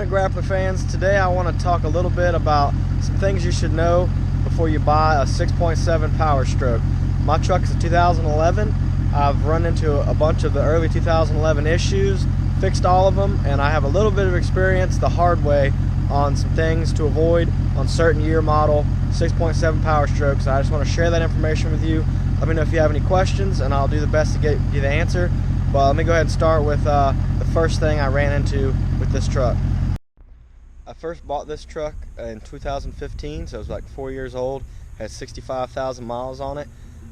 Alright, Grappler fans, today I want to talk a little bit about some things you should know before you buy a 6.7 Powerstroke. My truck is a 2011. I've run into a bunch of the early 2011 issues, fixed all of them, and I have a little bit of experience the hard way on some things to avoid on certain year model 6.7 Powerstrokes. I just want to share that information with you. Let me know if you have any questions and I'll do the best to get you the answer. But let me go ahead and start with the first thing I ran into with this truck. I first bought this truck in 2015, so it was like 4 years old, had 65,000 miles on it,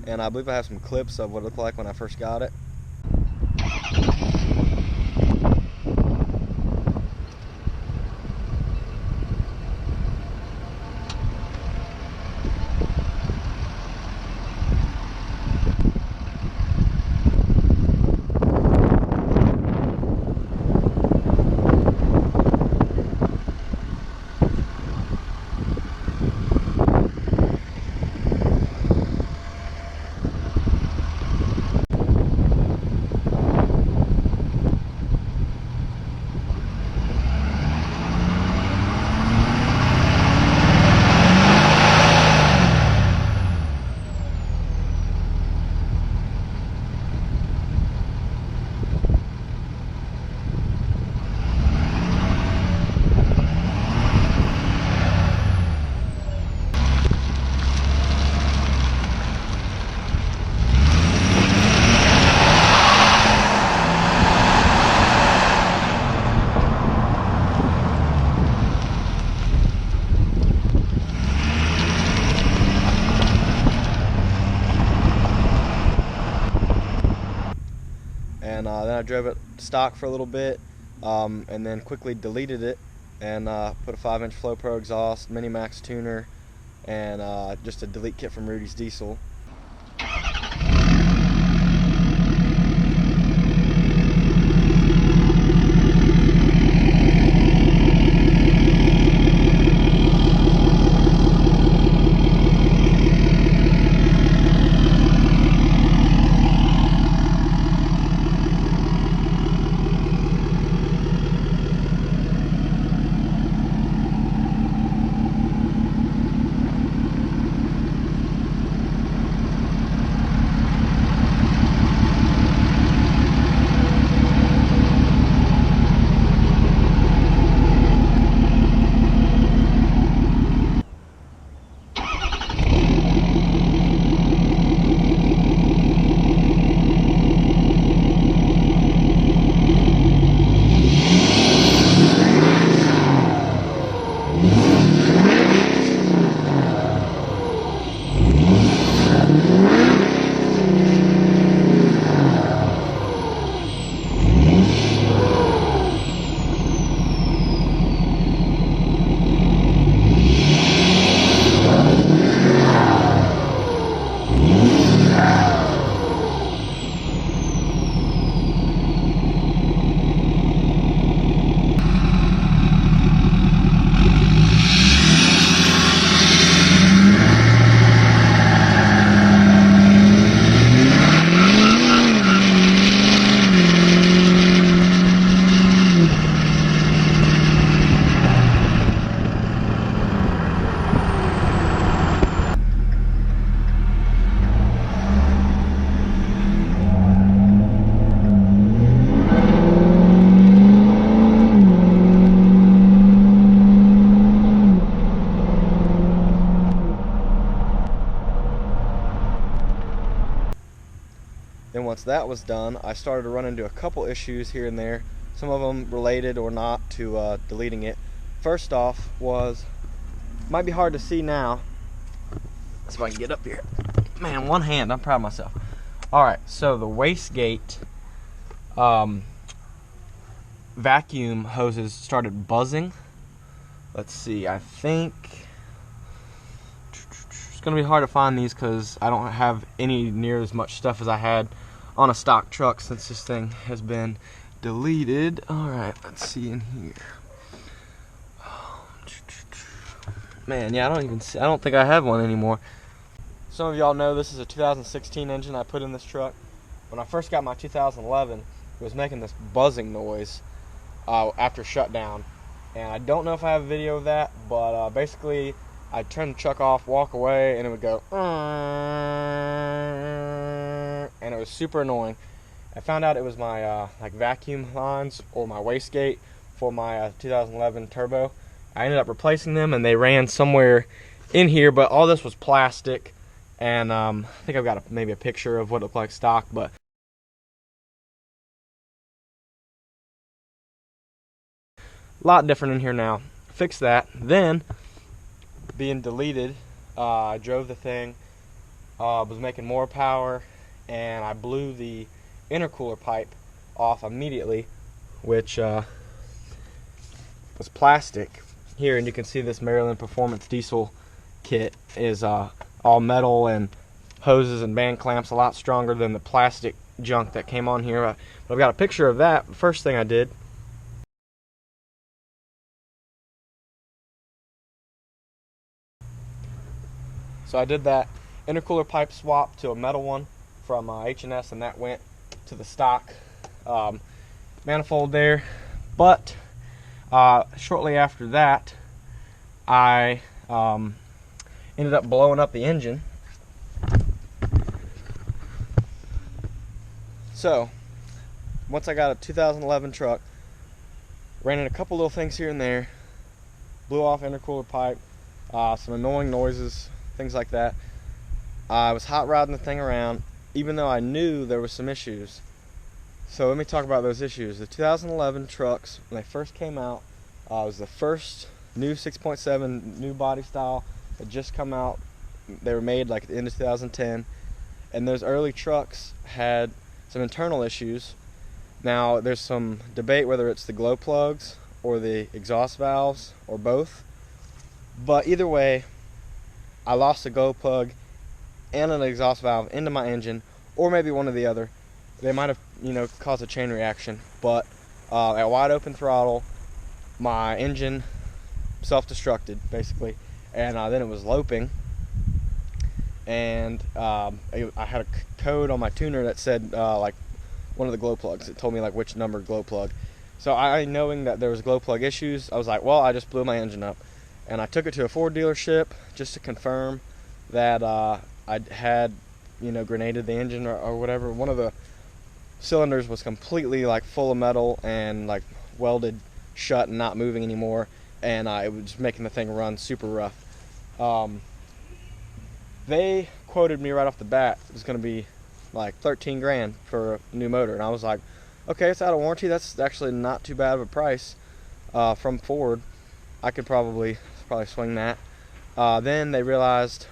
and I believe I have some clips of what it looked like when I first got it. And then I drove it stock for a little bit, and then quickly deleted it and put a 5-inch Flow Pro exhaust, Mini Max tuner, and just a delete kit from Rudy's Diesel. Then once that was done, I started to run into a couple issues here and there, some of them related or not to deleting it. First off was, might be hard to see now, let's see if I can get up here. Man, one hand, I'm proud of myself. Alright, so the wastegate vacuum hoses started buzzing. Let's see, I think it's going to be hard to find these because I don't have any near as much stuff as I had on a stock truck since this thing has been deleted. Alright, let's see in here. Man, yeah, I don't think I have one anymore. Some of y'all know this is a 2016 engine I put in this truck. When I first got my 2011, it was making this buzzing noise after shutdown. And I don't know if I have a video of that, but basically I turn the truck off, walk away, and it would go, and it was super annoying. I found out it was my like vacuum lines or my wastegate for my 2011 Turbo. I ended up replacing them, and they ran somewhere in here, but all this was plastic. And I think I've got maybe a picture of what it looked like stock, but a lot different in here now. Fixed that. Then, being deleted, I drove the thing, was making more power, and I blew the intercooler pipe off immediately, which was plastic here. And you can see this Maryland Performance diesel kit is all metal and hoses and band clamps, a lot stronger than the plastic junk that came on here. But I've got a picture of that. The first thing I did, so I did that intercooler pipe swap to a metal one from H&S, and that went to the stock manifold there. But shortly after that, I ended up blowing up the engine. So once I got a 2011 truck, ran in a couple little things here and there, blew off intercooler pipe, some annoying noises, things like that. I was hot rodding the thing around, even though I knew there was some issues. So let me talk about those issues. The 2011 trucks, when they first came out, was the first new 6.7 new body style that just come out. They were made like at the end of 2010, and those early trucks had some internal issues. Now there's some debate whether it's the glow plugs or the exhaust valves or both, but either way, I lost a glow plug and an exhaust valve into my engine, or maybe one or the other. They might have, caused a chain reaction, but at wide open throttle, my engine self-destructed basically, and then it was loping, and I had a code on my tuner that said like one of the glow plugs. It told me like which number glow plug. So I, knowing that there was glow plug issues, I was like, well, I just blew my engine up, and I took it to a Ford dealership just to confirm that I had grenaded the engine or whatever. One of the cylinders was completely like full of metal and like welded shut and not moving anymore, and it was just making the thing run super rough. They quoted me right off the bat it was going to be like 13 grand for a new motor, and I was like, okay, it's out of warranty. That's actually not too bad of a price from Ford. I could probably swing that. Then they realized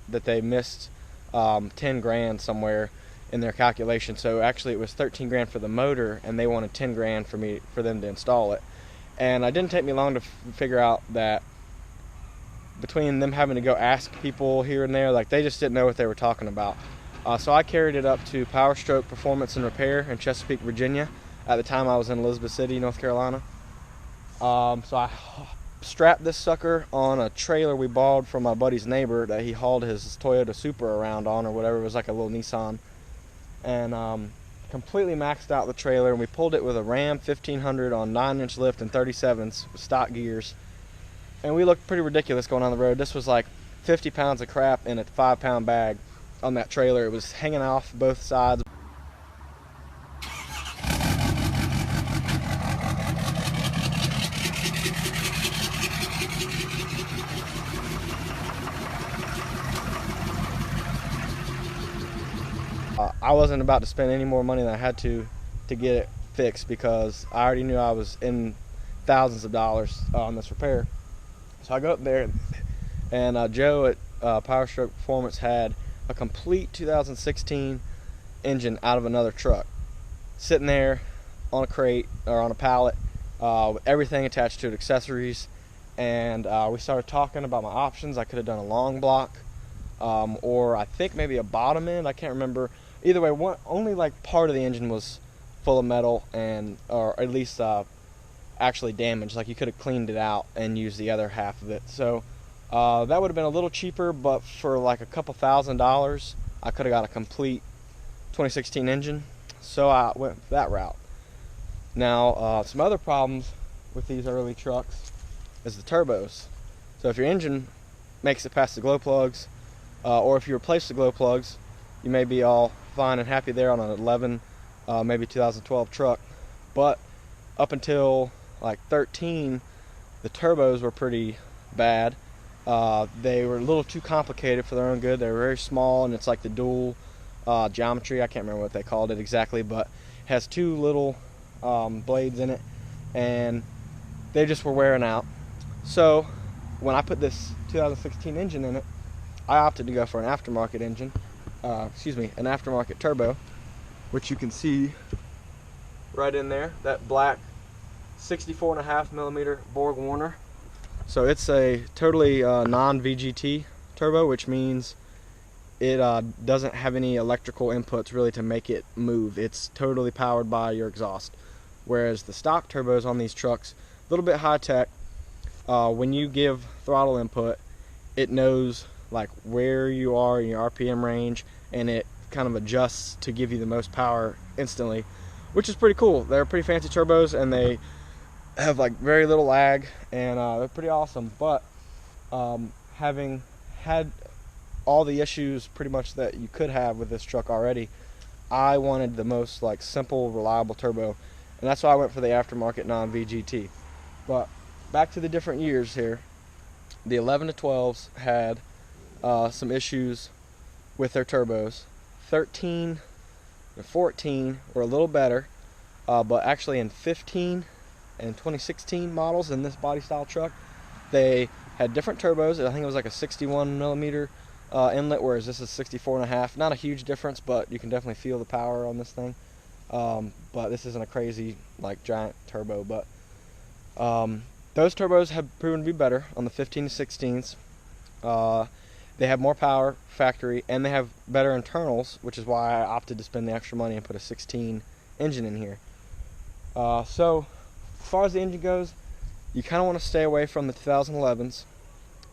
that they missed 10 grand somewhere in their calculation. So actually it was 13 grand for the motor, and they wanted 10 grand for them to install it. And it didn't take me long to figure out that between them having to go ask people here and there, like they just didn't know what they were talking about. So I carried it up to Powerstroke Performance and Repair in Chesapeake, Virginia. At the time I was in Elizabeth City, North Carolina. So I strapped this sucker on a trailer we borrowed from my buddy's neighbor that he hauled his Toyota Supra around on, or whatever. It was like a little Nissan. And completely maxed out the trailer, and we pulled it with a Ram 1500 on 9-inch lift and 37s with stock gears. And we looked pretty ridiculous going on the road. This was like 50 pounds of crap in a 5-pound bag on that trailer. It was hanging off both sides. I wasn't about to spend any more money than I had to get it fixed, because I already knew I was in thousands of dollars on this repair. So I go up there, and Joe at Powerstroke Performance had a complete 2016 engine out of another truck sitting there on a crate or on a pallet with everything attached to it, accessories. And we started talking about my options. I could have done a long block, or I think maybe a bottom end. I can't remember. Either way, only like part of the engine was full of metal, or at least actually damaged. Like you could have cleaned it out and used the other half of it. So that would have been a little cheaper, but for like a couple $1,000s, I could have got a complete 2016 engine. So I went that route. Now some other problems with these early trucks is the turbos. So if your engine makes it past the glow plugs, or if you replace the glow plugs, you may be all fine and happy there on an 11, maybe 2012 truck. But up until like 13, the turbos were pretty bad. They were a little too complicated for their own good. They were very small, and it's like the dual geometry. I can't remember what they called it exactly, but it has two little blades in it, and they just were wearing out. So when I put this 2016 engine in it, I opted to go for an aftermarket engine, an aftermarket turbo, which you can see right in there, that black 64.5 millimeter Borg Warner. So it's a totally non-VGT turbo, which means it doesn't have any electrical inputs really to make it move. It's totally powered by your exhaust. Whereas the stock turbos on these trucks, a little bit high tech, when you give throttle input, it knows like where you are in your RPM range, and it kind of adjusts to give you the most power instantly, which is pretty cool. They're pretty fancy turbos, and they have like very little lag, and they're pretty awesome. But having had all the issues pretty much that you could have with this truck already, I wanted the most like simple, reliable turbo, and that's why I went for the aftermarket non-VGT. But back to the different years here, the 11 to 12s had some issues with their turbos. 13 and 14 were a little better, but actually in 15 and 2016 models in this body style truck, they had different turbos. I think it was like a 61 millimeter inlet, whereas this is 64.5. Not a huge difference, but you can definitely feel the power on this thing. But this isn't a crazy like giant turbo. But those turbos have proven to be better on the 15 to 16s. They have more power factory, and they have better internals, which is why I opted to spend the extra money and put a 16 engine in here. So as far as the engine goes, you kind of want to stay away from the 2011s.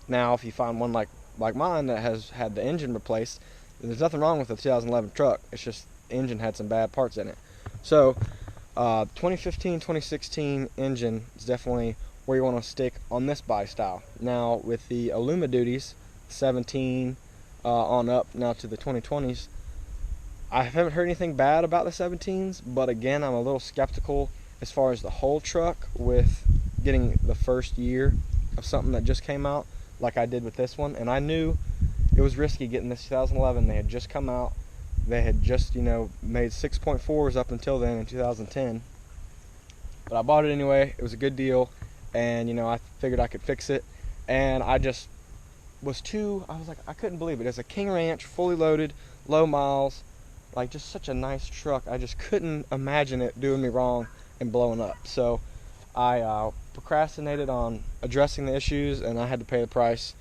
Now, if you find one like mine that has had the engine replaced, there's nothing wrong with the 2011 truck. It's just the engine had some bad parts in it. So 2015, 2016 engine is definitely where you want to stick on this body style. Now with the Illuma duties, 17 on up now to the 2020s, I haven't heard anything bad about the 17s, but again, I'm a little skeptical as far as the whole truck with getting the first year of something that just came out like I did with this one. And I knew it was risky getting this 2011. They had just come out. They had just, made 6.4s up until then in 2010. But I bought it anyway. It was a good deal, and I figured I could fix it. And I just I couldn't believe it. It's a King Ranch, fully loaded, low miles, like just such a nice truck. I just couldn't imagine it doing me wrong and blowing up. So I procrastinated on addressing the issues, and I had to pay the price,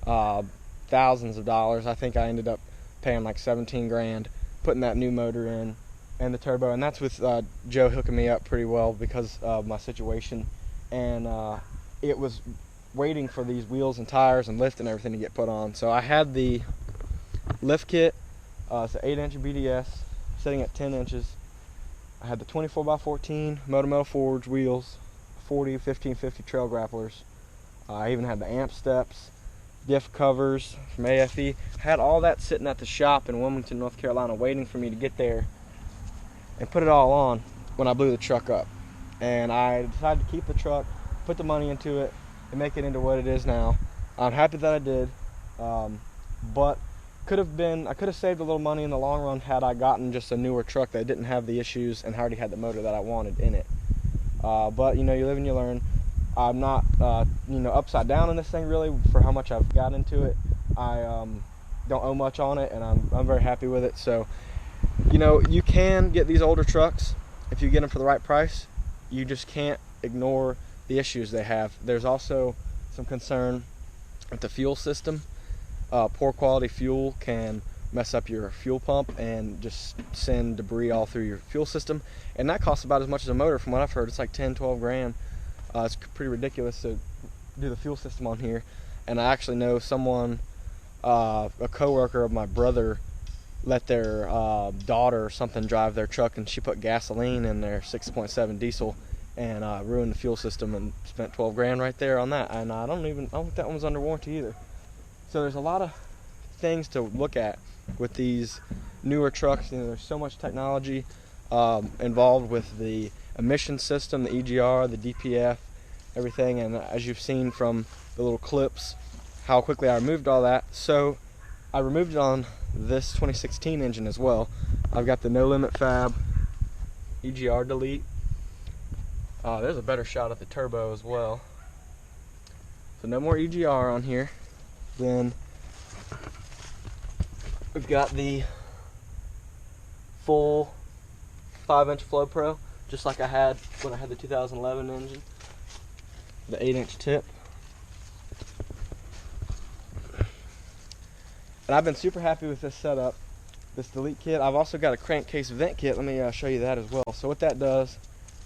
thousands of dollars. I think I ended up paying like 17 grand, putting that new motor in and the turbo, and that's with Joe hooking me up pretty well because of my situation. And it was waiting for these wheels and tires and lift and everything to get put on. So I had the lift kit. It's an 8-inch BDS sitting at 10 inches. I had the 24x14 Moto Metal Forge wheels, 40, 1550 trail grapplers. I even had the amp steps, diff covers from AFE. I had all that sitting at the shop in Wilmington, North Carolina, waiting for me to get there and put it all on when I blew the truck up. And I decided to keep the truck, put the money into it, and make it into what it is now. I'm happy that I did, but I could have saved a little money in the long run had I gotten just a newer truck that didn't have the issues and already had the motor that I wanted in it. But you live and you learn. I'm not upside down in this thing really for how much I've got into it. I don't owe much on it, and I'm very happy with it. So you can get these older trucks if you get them for the right price. You just can't ignore the issues they have. There's also some concern with the fuel system. Poor quality fuel can mess up your fuel pump and just send debris all through your fuel system, and that costs about as much as a motor. From what I've heard, it's like 10-12 grand. It's pretty ridiculous to do the fuel system on here. And I actually know someone, a coworker of my brother, let their daughter or something drive their truck, and she put gasoline in their 6.7 diesel, and ruined the fuel system and spent 12 grand right there on that. And I don't think that one was under warranty either. So there's a lot of things to look at with these newer trucks. You know, there's so much technology involved with the emission system, the EGR, the DPF, everything. And as you've seen from the little clips, how quickly I removed all that. So I removed it on this 2016 engine as well. I've got the No Limit Fab Egr Delete. There's a better shot at the turbo as well. So no more EGR on here. Then we've got the full 5-inch Flow Pro, just like I had when I had the 2011 engine. The 8-inch tip. And I've been super happy with this setup, this Delete kit. I've also got a Crankcase Vent Kit. Let me show you that as well. So what that does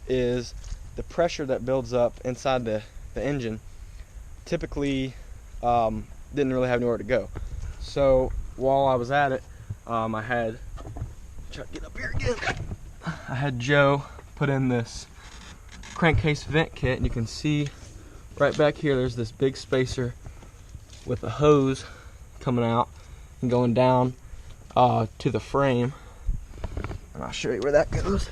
is the pressure that builds up inside the engine typically didn't really have anywhere to go. So while I was at it, I had, try to get up here again, I had Joe put in this Crankcase Vent Kit, and you can see right back here there's this big spacer with a hose coming out and going down to the frame, and I'll show you where that goes.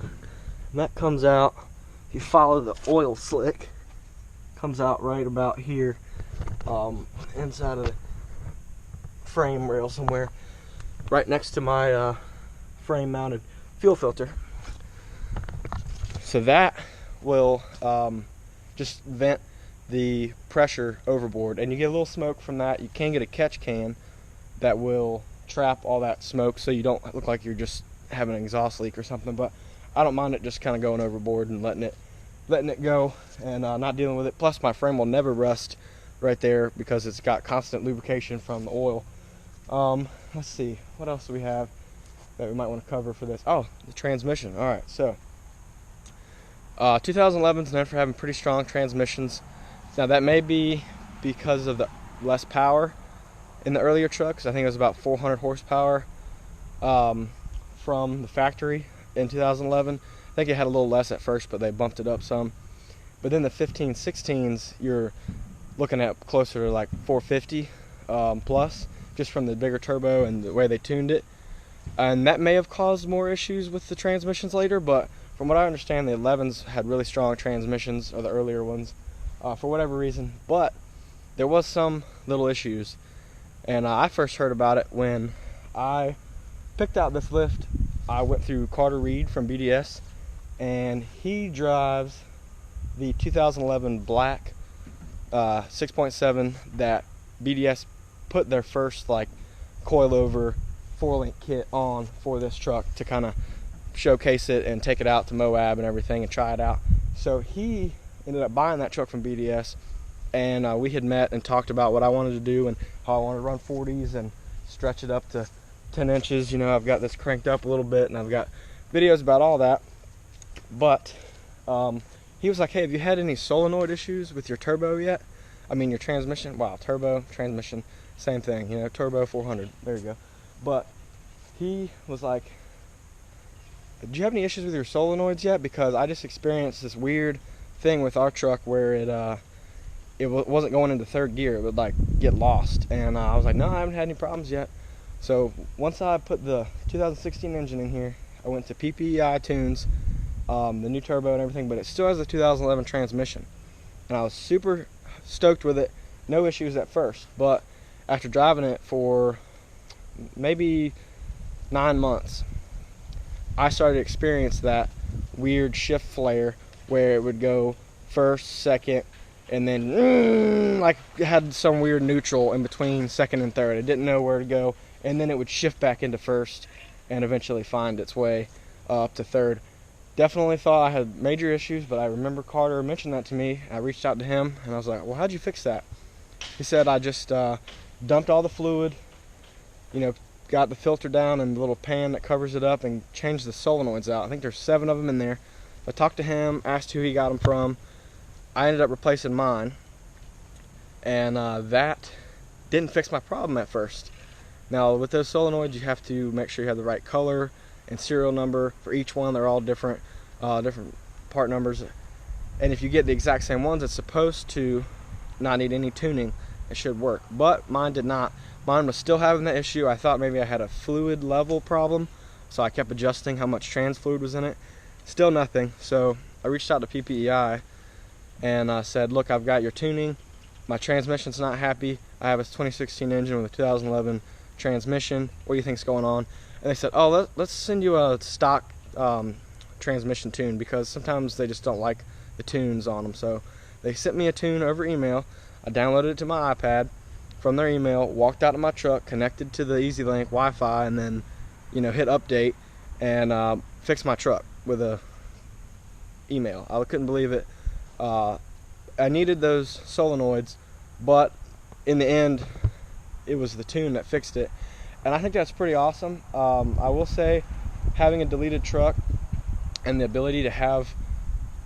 And that comes out, if you follow the oil slick, comes out right about here, inside of the frame rail somewhere, right next to my frame mounted fuel filter. So that will just vent the pressure overboard, and you get a little smoke from that. You can get a catch can that will trap all that smoke so you don't look like you're just having an exhaust leak or something, but I don't mind it just kind of going overboard and letting it go and not dealing with it. Plus my frame will never rust right there because it's got constant lubrication from the oil. Let's see, what else do we have that we might want to cover for this? Oh, the transmission. All right, so 2011 is known for having pretty strong transmissions. Now that may be because of the less power in the earlier trucks. I think it was about 400 horsepower from the factory in 2011. I think it had a little less at first, but they bumped it up some. But then the 15, 16s, you're looking at closer to like 450 plus, just from the bigger turbo and the way they tuned it. And that may have caused more issues with the transmissions later, but from what I understand, the 11s had really strong transmissions, or the earlier ones, for whatever reason. But there was some little issues, and I first heard about it when I picked out this lift. I went through Carter Reed from BDS, and he drives the 2011 black 6.7 that BDS put their first like coilover 4-link kit on for this truck to kind of showcase it and take it out to Moab and everything and try it out. So he ended up buying that truck from BDS, and we had met and talked about what I wanted to do and how I wanted to run 40s and stretch it up to 10 inches. You know, I've got this cranked up a little bit, and I've got videos about all that. But he was like, hey, have you had any solenoid issues with your turbo yet? I mean, your transmission. Wow, turbo, transmission, same thing, you know, turbo 400, there you go. But he was like, do you have any issues with your solenoids yet? Because I just experienced this weird thing with our truck where it wasn't going into third gear. It would like get lost. And I was like, no, I haven't had any problems yet. So once I put the 2016 engine in here, I went to PPEI tunes, the new turbo and everything, but it still has the 2011 transmission. And I was super stoked with it. No issues at first, but after driving it for maybe 9 months, I started to experience that weird shift flare where it would go first, second, and then like it had some weird neutral in between second and third. I didn't know where to go, and then it would shift back into first and eventually find its way up to third. Definitely thought I had major issues, but I remember Carter mentioned that to me. I reached out to him and I was like, well, how'd you fix that? He said, I just dumped all the fluid, you know, got the filter down and the little pan that covers it up, and changed the solenoids out. I think there's 7 of them in there. I talked to him, asked who he got them from. I ended up replacing mine, and that didn't fix my problem at first. Now with those solenoids, you have to make sure you have the right color and serial number for each one. They're all different part numbers, and if you get the exact same ones, it's supposed to not need any tuning. It should work, but mine did not. Mine was still having the issue. I thought maybe I had a fluid level problem, so I kept adjusting how much trans fluid was in it. Still nothing. So I reached out to PPEI and said, look, I've got your tuning. My transmission's not happy. I have a 2016 engine with a 2011 transmission. What do you think's going on? And they said, oh, let's send you a stock transmission tune, because sometimes they just don't like the tunes on them. So they sent me a tune over email. I downloaded it to my iPad from their email, walked out of my truck, connected to the EasyLink Wi-Fi, and then, you know, hit update and fixed my truck with a email. I couldn't believe it. I needed those solenoids, but in the end, it was the tune that fixed it, and I think that's pretty awesome. I will say, having a deleted truck and the ability to have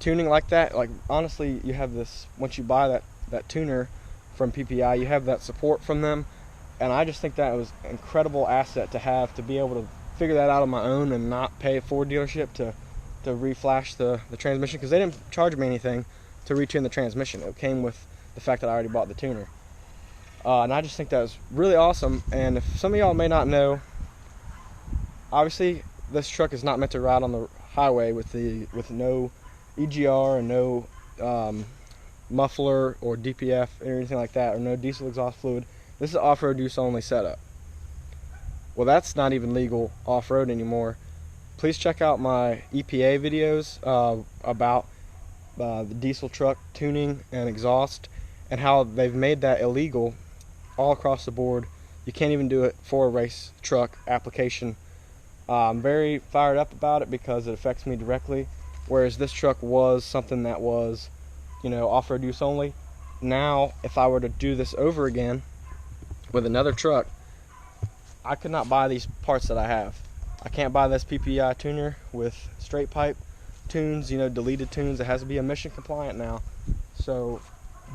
tuning like that, like honestly, you have this, once you buy that tuner from PPI, you have that support from them, and I just think that was an incredible asset to have, to be able to figure that out on my own and not pay a Ford dealership to reflash the transmission, because they didn't charge me anything to retune the transmission. It came with the fact that I already bought the tuner, and I just think that was really awesome. And if some of y'all may not know, obviously this truck is not meant to ride on the highway with no EGR and no muffler or DPF or anything like that, or no diesel exhaust fluid. This is off-road use only setup. Well, that's not even legal off-road anymore. Please check out my EPA videos about the diesel truck tuning and exhaust, and how they've made that illegal all across the board. You can't even do it for a race truck application. I'm very fired up about it because it affects me directly, whereas this truck was something that was, you know, off-road use only. Now, if I were to do this over again with another truck, I could not buy these parts that I have. I can't buy this PPI tuner with straight pipe tunes, you know, deleted tunes. It has to be emission compliant now. So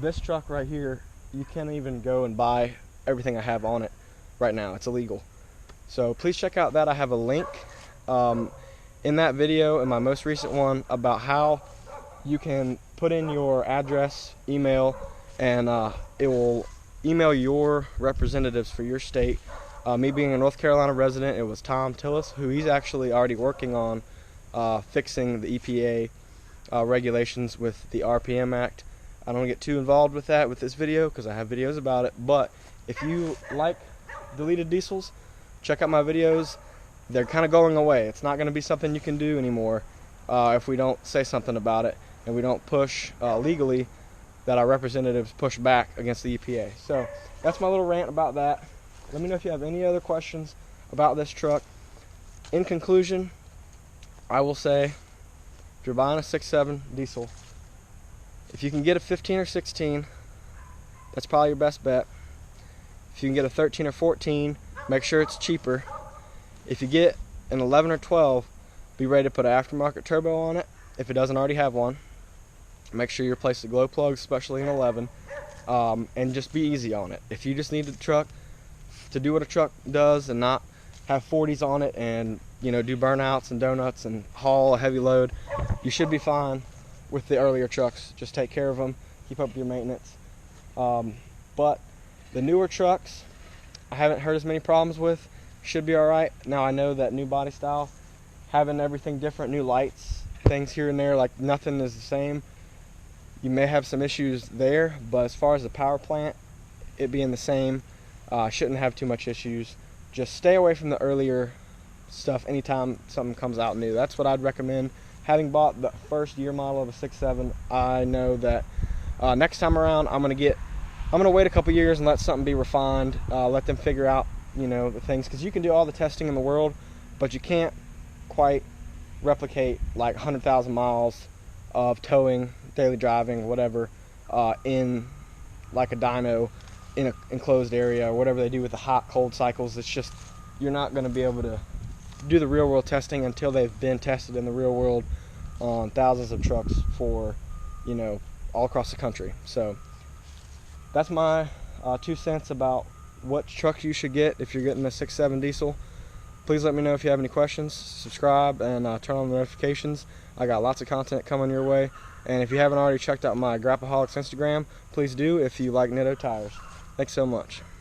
this truck right here, you can't even go and buy everything I have on it right now. It's illegal. So please check out that. I have a link in that video, in my most recent one, about how you can put in your address, email, and it will email your representatives for your state. Me being a North Carolina resident, it was Tom Tillis, who he's actually already working on fixing the EPA regulations with the RPM Act. I don't get too involved with that with this video because I have videos about it, but if you like deleted diesels, check out my videos. They're kind of going away. It's not going to be something you can do anymore if we don't say something about it and we don't push legally, that our representatives push back against the EPA. So that's my little rant about that. Let me know if you have any other questions about this truck. In conclusion, I will say, if you're buying a 6.7 diesel, if you can get a 15 or 16, that's probably your best bet. If you can get a 13 or 14, make sure it's cheaper. If you get an 11 or 12, be ready to put an aftermarket turbo on it if it doesn't already have one. Make sure you replace the glow plugs, especially in 11, and just be easy on it. If you just need the truck to do what a truck does and not have 40s on it and, you know, do burnouts and donuts and haul a heavy load, you should be fine with the earlier trucks. Just take care of them, keep up with your maintenance. But the newer trucks, I haven't heard as many problems with. Should be alright. Now I know that new body style, having everything different, new lights, things here and there, like nothing is the same. You may have some issues there, but as far as the power plant, it being the same, shouldn't have too much issues. Just stay away from the earlier stuff anytime something comes out new. That's what I'd recommend. Having bought the first year model of a 6.7, I know that next time around I'm gonna wait a couple years and let something be refined, let them figure out, you know, the things, because you can do all the testing in the world, but you can't quite replicate like 100,000 miles of towing, daily driving, whatever, in like a dyno in an enclosed area, or whatever they do with the hot cold cycles. It's just, you're not going to be able to do the real world testing until they've been tested in the real world on thousands of trucks for, you know, all across the country. So that's my 2 cents about what truck you should get if you're getting a 6.7 diesel. Please let me know if you have any questions. Subscribe and turn on the notifications. I got lots of content coming your way. And if you haven't already checked out my Grapaholics Instagram, please do if you like Nitto tires. Thanks so much.